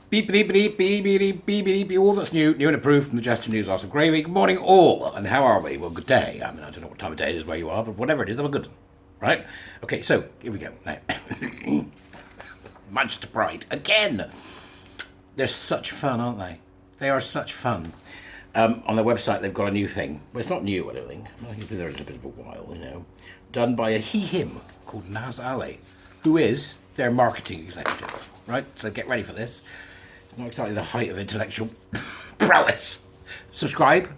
Beep, beep, beep, beep, beep, beep, beep, beep, beep. All that's new and approved from the Jester News Arts of Gravy. Good morning, all. And how are we? Well, good day. I mean, I don't know what time of day it is where you are, but whatever it is, have a good one. Right? Okay, so here we go. Now, Manchester Pride. Again. They're such fun, aren't they? They are such fun. On their website, they've got a new thing. Well, it's not new, I don't think. I think it's been there a little bit of a while, you know. Done by a him called Naz Ali, who is their marketing executive. Right? So get ready for this. It's not exactly the height of intellectual prowess. Subscribe.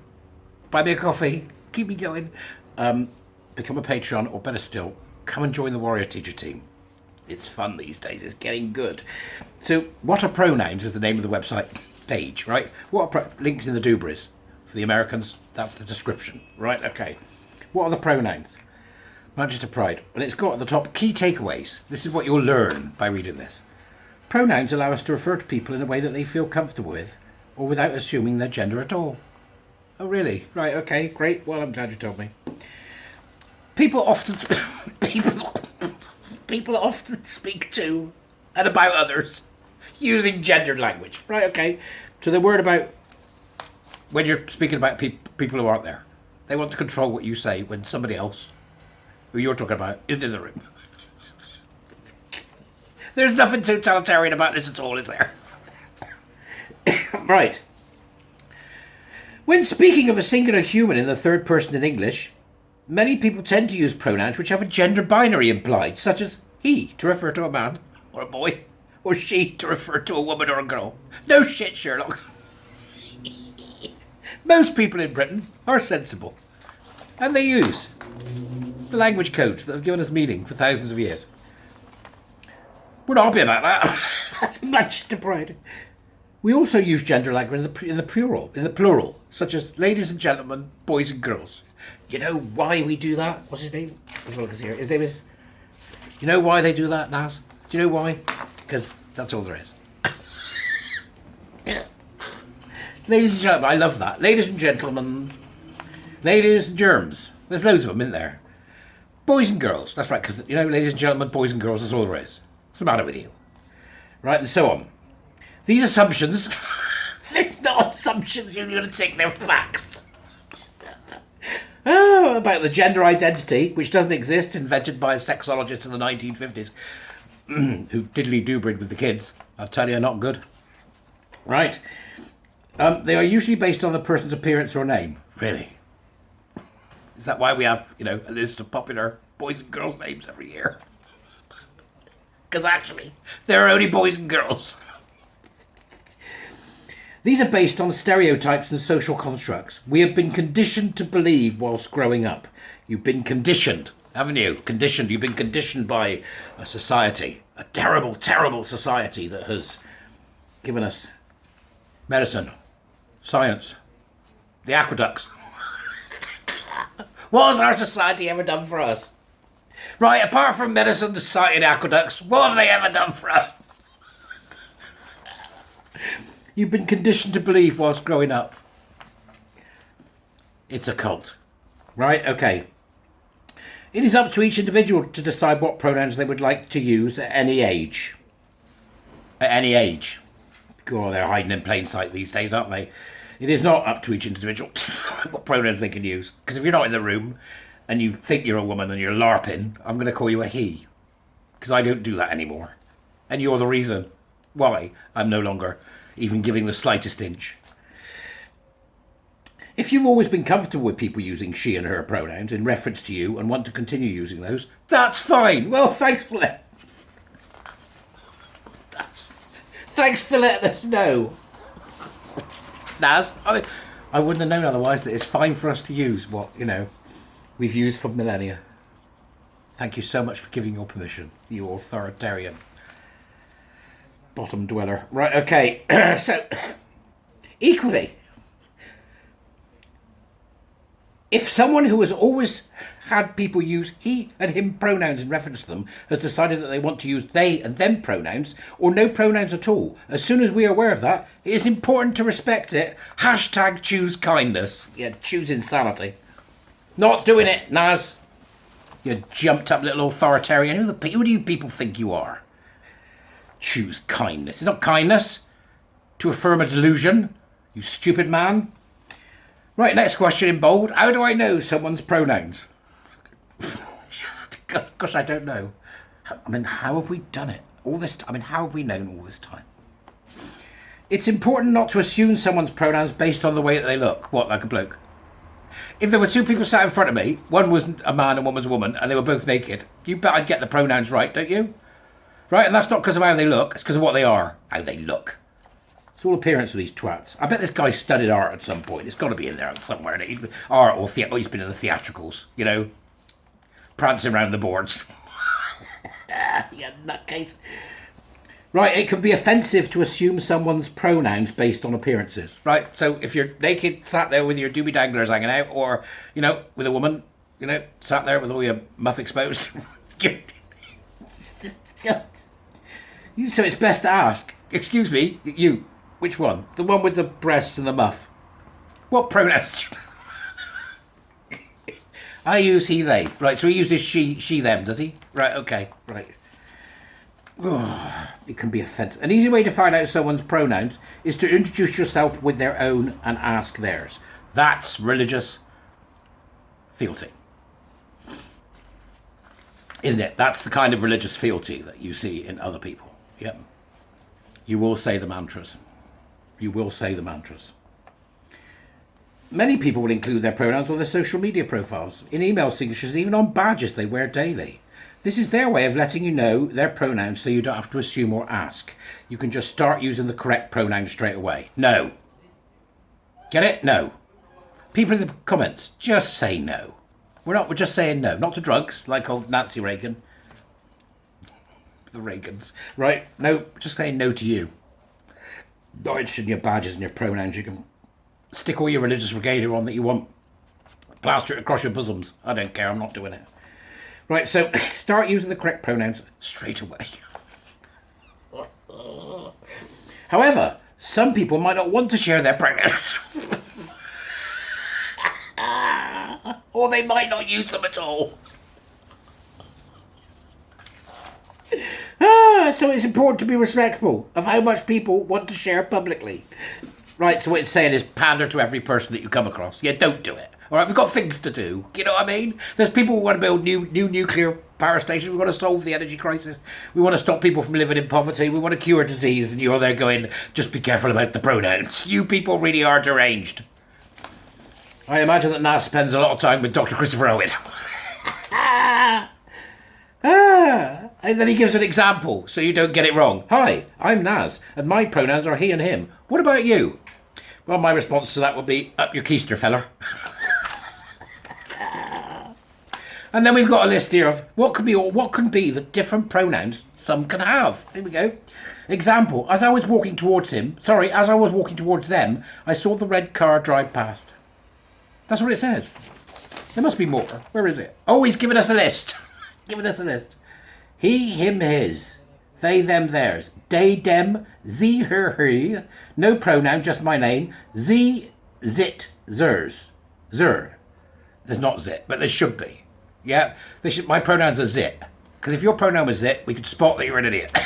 Buy me a coffee. Keep me going. Become a Patreon, or better still, come and join the Warrior Teacher team. It's fun these days. It's getting good. So, what are pronouns is the name of the website page, right? What are links in the doobries? For the Americans, that's the description, right? Okay. What are the pronouns? Manchester Pride. And it's got at the top key takeaways. This is what you'll learn by reading this. Pronouns allow us to refer to people in a way that they feel comfortable with, or without assuming their gender at all. Oh, really? Right, okay, great. Well, I'm glad you told me. People often speak to and about others using gendered language. Right, okay. So the word about when you're speaking about people who aren't there. They want to control what you say when somebody else who you're talking about isn't in the room. There's nothing totalitarian about this at all, is there? Right. When speaking of a singular human in the third person in English, many people tend to use pronouns which have a gender binary implied, such as he to refer to a man or a boy, or she to refer to a woman or a girl. No shit, Sherlock. Most people in Britain are sensible, and they use the language codes that have given us meaning for thousands of years. We're not happy about that. That's Manchester Pride. We also use gender language in the plural, such as ladies and gentlemen, boys and girls. You know why we do that? What's his name? His name is... You know why they do that, Naz? Do you know why? Because that's all there is. Ladies and gentlemen, I love that. Ladies and gentlemen, ladies and germs. There's loads of them in there. Boys and girls. That's right, because, you know, ladies and gentlemen, boys and girls, that's all there is. What's the matter with you? Right, and so on. These assumptions, they're not assumptions, you're going to take their facts. Oh, about the gender identity, which doesn't exist, invented by a sexologist in the 1950s, who diddly-doobried with the kids. I'll tell you, not good. Right. They are usually based on the person's appearance or name. Really? Is that why we have, you know, a list of popular boys and girls' names every year? Because actually, there are only boys and girls. These are based on stereotypes and social constructs we have been conditioned to believe whilst growing up. You've been conditioned, haven't you? Conditioned. You've been conditioned by a society, a terrible, terrible society that has given us medicine, science, the aqueducts. What has our society ever done for us? Right, apart from medicine, society and aqueducts, what have they ever done for us? You've been conditioned to believe whilst growing up. It's a cult. Right? Okay. It is up to each individual to decide what pronouns they would like to use at any age. At any age. God, they're hiding in plain sight these days, aren't they? It is not up to each individual to decide what pronouns they can use. Because if you're not in the room and you think you're a woman and you're LARPing, I'm going to call you a he. Because I don't do that anymore. And you're the reason why I'm no longer even giving the slightest inch. If you've always been comfortable with people using she and her pronouns in reference to you and want to continue using those, that's fine. Well, thanks for thanks for letting us know. Naz, I wouldn't have known otherwise that it's fine for us to use what, you know, we've used for millennia. Thank you so much for giving your permission, you authoritarian bottom dweller. Right, okay. So, equally, if someone who has always had people use he and him pronouns in reference to them has decided that they want to use they and them pronouns, or no pronouns at all, as soon as we are aware of that, it is important to respect it. Hashtag choose kindness. Yeah, choose insanity. Not doing it, Naz. You jumped up little authoritarian. Who do you people think you are? Choose kindness. It's not kindness. to affirm a delusion? You stupid man. Right, next question in bold. How do I know someone's pronouns? Gosh, I don't know. I mean, how have we done it? How have we known all this time? It's important not to assume someone's pronouns based on the way that they look. What, like a bloke? If there were two people sat in front of me, one was a man and one was a woman, and they were both naked, you bet I'd get the pronouns right, don't you? Right, and that's not because of how they look, it's because of what they are, how they look. It's all appearance of these twats. I bet this guy studied art at some point. It's got to be in there somewhere. Art or he's been in the theatricals, you know, prancing around the boards. You nutcase. Right, it can be offensive to assume someone's pronouns based on appearances. Right, so if you're naked, sat there with your doobie danglers hanging out, or, you know, with a woman, you know, sat there with all your muff exposed. So it's best to ask, excuse me, you, which one? The one with the breasts and the muff. What pronouns? I use he, they. Right, so he uses she, them, does he? Right, okay, right. Oh, it can be offensive. An easy way to find out someone's pronouns is to introduce yourself with their own and ask theirs. That's religious fealty. Isn't it? That's the kind of religious fealty that you see in other people. Yep. You will say the mantras. You will say the mantras. Many people will include their pronouns on their social media profiles, in email signatures, and even on badges they wear daily. This is their way of letting you know their pronouns so you don't have to assume or ask. You can just start using the correct pronoun straight away. No. Get it? No. People in the comments, just say no. We're just saying no. Not to drugs, like old Nancy Reagan. The Reagans. Right? No, just saying no to you. Not interested in your badges and your pronouns. You can stick all your religious regalia on that you want. Plaster it across your bosoms. I don't care, I'm not doing it. Right, so start using the correct pronouns straight away. However, some people might not want to share their pronouns. Or they might not use them at all. So it's important to be respectful of how much people want to share publicly. Right, so what it's saying is pander to every person that you come across. Yeah, don't do it. All right, we've got things to do. You know what I mean? There's people who want to build new nuclear power stations. We want to solve the energy crisis. We want to stop people from living in poverty. We want to cure disease. And you're there going, just be careful about the pronouns. You people really are deranged. I imagine that Nas spends a lot of time with Dr. Christopher Owen. And then he gives an example so you don't get it wrong. Hi, I'm Nas, and my pronouns are he and him. What about you? Well, my response to that would be, up your keister, feller. And then we've got a list here of what can be the different pronouns some can have. Here we go. Example, as I was walking towards them, I saw the red car drive past. That's what it says. There must be more. Where is it? Oh, he's given us a list. Giving us a list. He, him, his. They, them, theirs. They, them, ze, her, he. No pronoun, just my name. Ze, zit, zers. Zer. There's not zit, but there should be. Yeah? My pronouns are zit. Because if your pronoun was zit, we could spot that you're an idiot.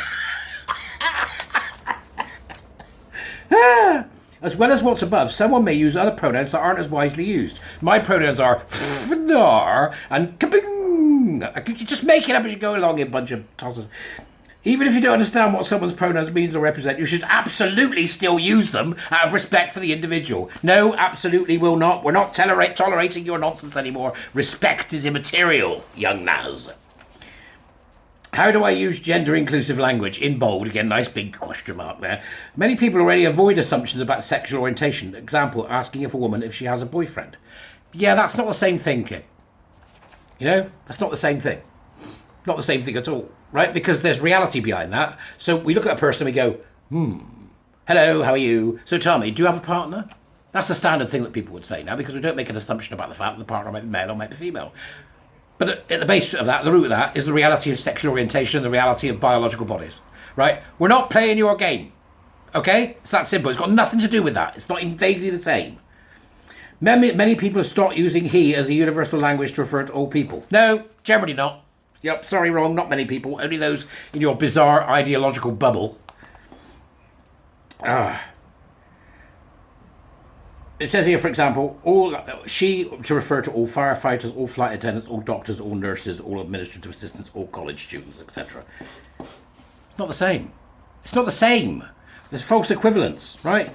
As well as what's above, someone may use other pronouns that aren't as wisely used. My pronouns are nar and kabing. You just make it up as you go along, you bunch of tossers. Even if you don't understand what someone's pronouns means or represent, you should absolutely still use them out of respect for the individual. No, absolutely will not. We're not tolerating your nonsense anymore. Respect is immaterial, young Naz. How do I use gender-inclusive language? In bold, again, nice big question mark there. Many people already avoid assumptions about sexual orientation. Example, asking if a woman if she has a boyfriend. Yeah, that's not the same thing, kid. You know, that's not the same thing. Not the same thing at all, right? Because there's reality behind that. So we look at a person and we go, hello, how are you? So tell me, do you have a partner? That's the standard thing that people would say now, because we don't make an assumption about the fact that the partner might be male or might be female. But at the base of that, the root of that, is the reality of sexual orientation and the reality of biological bodies, right? We're not playing your game, okay? It's that simple. It's got nothing to do with that. It's not vaguely the same. Many people have stopped using he as a universal language to refer to all people. No, generally not. Yep, sorry, wrong. Not many people. Only those in your bizarre ideological bubble. It says here, for example, all she to refer to all firefighters, all flight attendants, all doctors, all nurses, all administrative assistants, all college students, etc. It's not the same. It's not the same. There's false equivalence, right?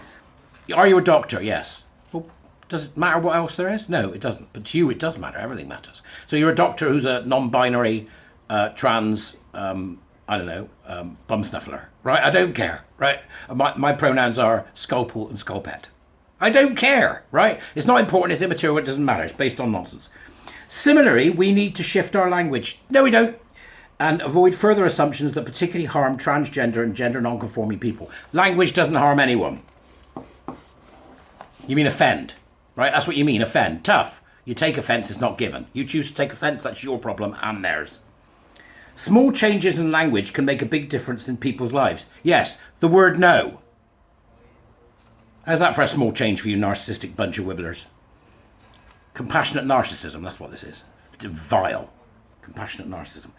Are you a doctor? Yes. Well, does it matter what else there is? No, it doesn't. But to you, it does matter. Everything matters. So you're a doctor who's a non-binary, trans, bum snuffler, right? I don't care, right? My pronouns are scalpel and scalpet. I don't care, right? It's not important, it's immaterial, it doesn't matter. It's based on nonsense. Similarly, we need to shift our language. No, we don't. And avoid further assumptions that particularly harm transgender and gender non-conforming people. Language doesn't harm anyone. You mean offend, right? That's what you mean, offend. Tough. You take offence, it's not given. You choose to take offence, that's your problem and theirs. Small changes in language can make a big difference in people's lives. Yes, the word no. How's that for a small change for you narcissistic bunch of wibblers? Compassionate narcissism, that's what this is. Vile. Compassionate narcissism.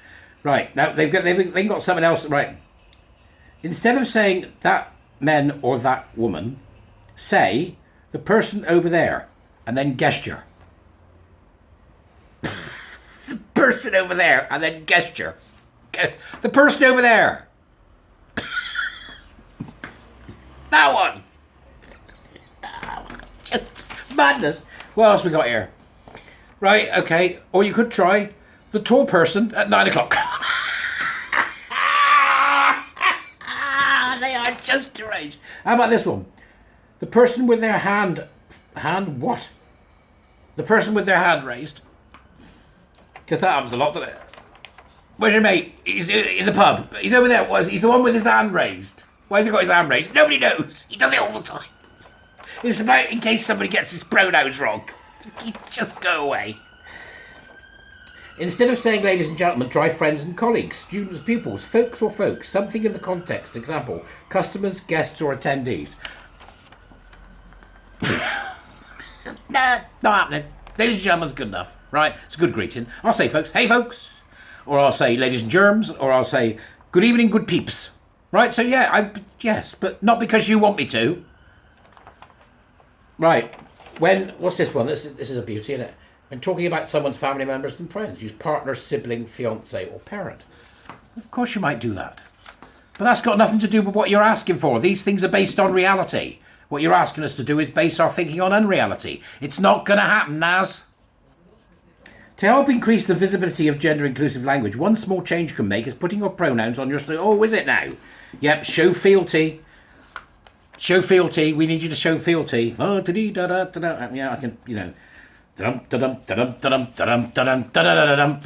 Right, now they've got something else, right. Instead of saying that man or that woman, say the person over there and then gesture. The person over there and then gesture. The person over there. That one. Just madness. What else we got here? Right, okay. Or you could try the tall person at 9 o'clock. They are just deranged. How about this one? The person with their hand what? The person with their hand raised. Because that happens a lot, doesn't it? Where's your mate? He's in the pub. He's over there. He's the one with his hand raised. Why has he got his hand raised? Nobody knows. He does it all the time. It's about in case somebody gets his pronouns wrong. Just go away. Instead of saying ladies and gentlemen, try friends and colleagues, students, pupils, folks or folks, something in the context. Example, customers, guests or attendees. Nah, not happening. Ladies and gentlemen's good enough, right? It's a good greeting. I'll say folks, hey folks. Or I'll say ladies and germs, or I'll say good evening, good peeps. Right, so yeah, yes, but not because you want me to. Right, what's this one? This is a beauty, isn't it? When talking about someone's family members and friends, use partner, sibling, fiance, or parent. Of course you might do that. But that's got nothing to do with what you're asking for. These things are based on reality. What you're asking us to do is base our thinking on unreality. It's not going to happen, Naz. To help increase the visibility of gender-inclusive language, one small change you can make is putting your pronouns on your... Oh, is it now? Yep, show fealty. Show fealty. We need you to show fealty. Oh, da-dee-da-da-da-da. Yeah, I can, you know... There's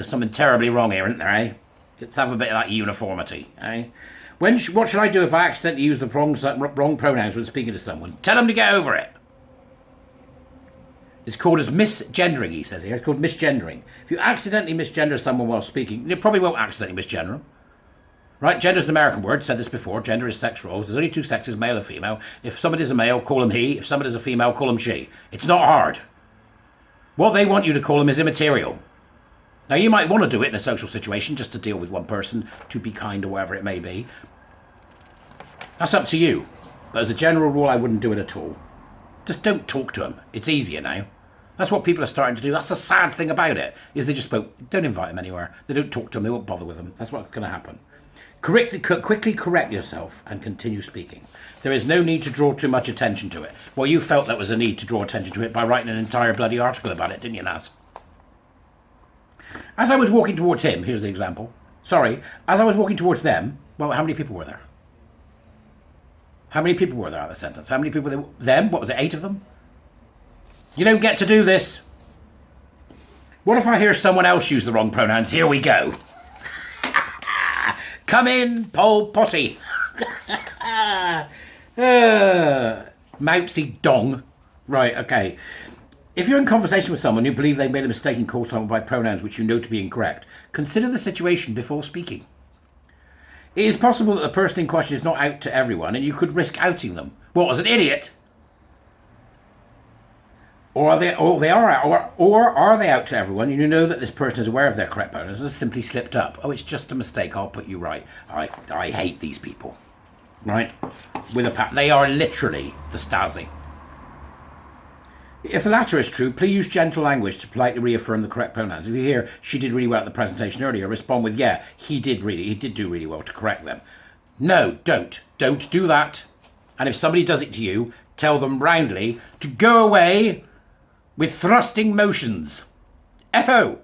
something terribly wrong here, isn't there, eh? Let's have a bit of that uniformity, eh? What should I do if I accidentally use the wrong pronouns when speaking to someone? Tell them to get over it. It's called as misgendering, he says here. It's called misgendering. If you accidentally misgender someone while speaking, you probably won't accidentally misgender them. Right? Gender is an American word. Said this before. Gender is sex roles. There's only two sexes, male and female. If somebody's a male, call him he. If somebody's a female, call him she. It's not hard. What they want you to call them is immaterial. Now, you might want to do it in a social situation just to deal with one person, to be kind or whatever it may be. That's up to you. But as a general rule, I wouldn't do it at all. Just don't talk to them. It's easier now. That's what people are starting to do. That's the sad thing about it, is they just don't invite them anywhere. They don't talk to them. They won't bother with them. That's what's going to happen. Quickly correct yourself and continue speaking. There is no need to draw too much attention to it. Well, you felt there was a need to draw attention to it by writing an entire bloody article about it, didn't you, Naz? As I was walking towards him, here's the example. Sorry, as I was walking towards them, well, how many people were there? How many people were there at the sentence? How many people were there? Them? What was it, 8 of them? You don't get to do this. What if I hear someone else use the wrong pronouns? Here we go. Come in, Pol Potty. Moutzy dong. Right, okay. If you're in conversation with someone you believe they made a mistake and call someone by pronouns which you know to be incorrect, consider the situation before speaking. It is possible that the person in question is not out to everyone and you could risk outing them. What, as an idiot? Or are they out to everyone and you know that this person is aware of their correct pronouns and has simply slipped up? Oh, it's just a mistake, I'll put you right. I hate these people. Right? With a pat. They are literally the Stasi. If the latter is true, please use gentle language to politely reaffirm the correct pronouns. If you hear she did really well at the presentation earlier, respond with yeah, he did do really well to correct them. No, don't do that. And if somebody does it to you, tell them roundly to go away with thrusting motions. FO.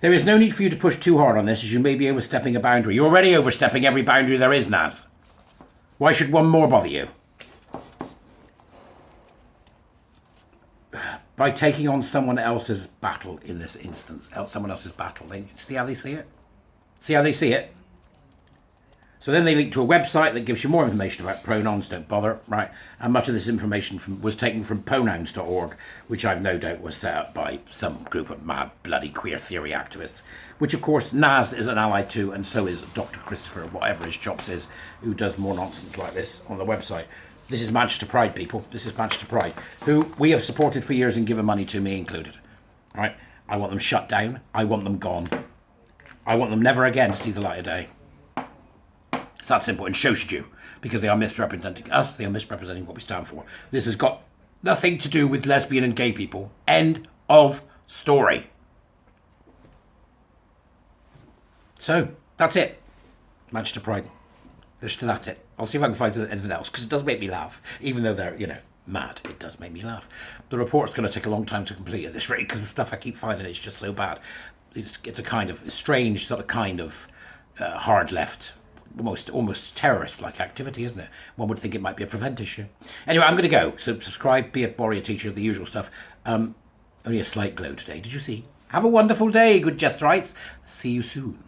There is no need for you to push too hard on this, as you may be overstepping a boundary. You're already overstepping every boundary there is, Naz. Why should one more bother you? By taking on someone else's battle in this instance. Someone else's battle. See how they see it? See how they see it? So then they link to a website that gives you more information about pronouns. Don't bother, right? And much of this information was taken from Pronouns.org, which I've no doubt was set up by some group of mad bloody queer theory activists, which of course Naz is an ally to, and so is Dr. Christopher, whatever his chops is, who does more nonsense like this on the website. This is Manchester Pride, people. This is Manchester Pride, who we have supported for years and given money to, me included. All right? I want them shut down. I want them gone. I want them never again to see the light of day. It's that simple, and so should you, because they are misrepresenting us. They are misrepresenting what we stand for. This has got nothing to do with lesbian and gay people. End of story. So, that's it. Manchester Pride. That's it. I'll see if I can find anything else, because it does make me laugh. Even though they're, mad, it does make me laugh. The report's going to take a long time to complete at this rate, because the stuff I keep finding is just so bad. It's a kind of strange, sort of kind of hard left, almost terrorist-like activity, isn't it? One would think it might be a prevent issue. Anyway, I'm going to go. So subscribe, be a warrior teacher, the usual stuff. Only a slight glow today, did you see? Have a wonderful day, good just rights. See you soon.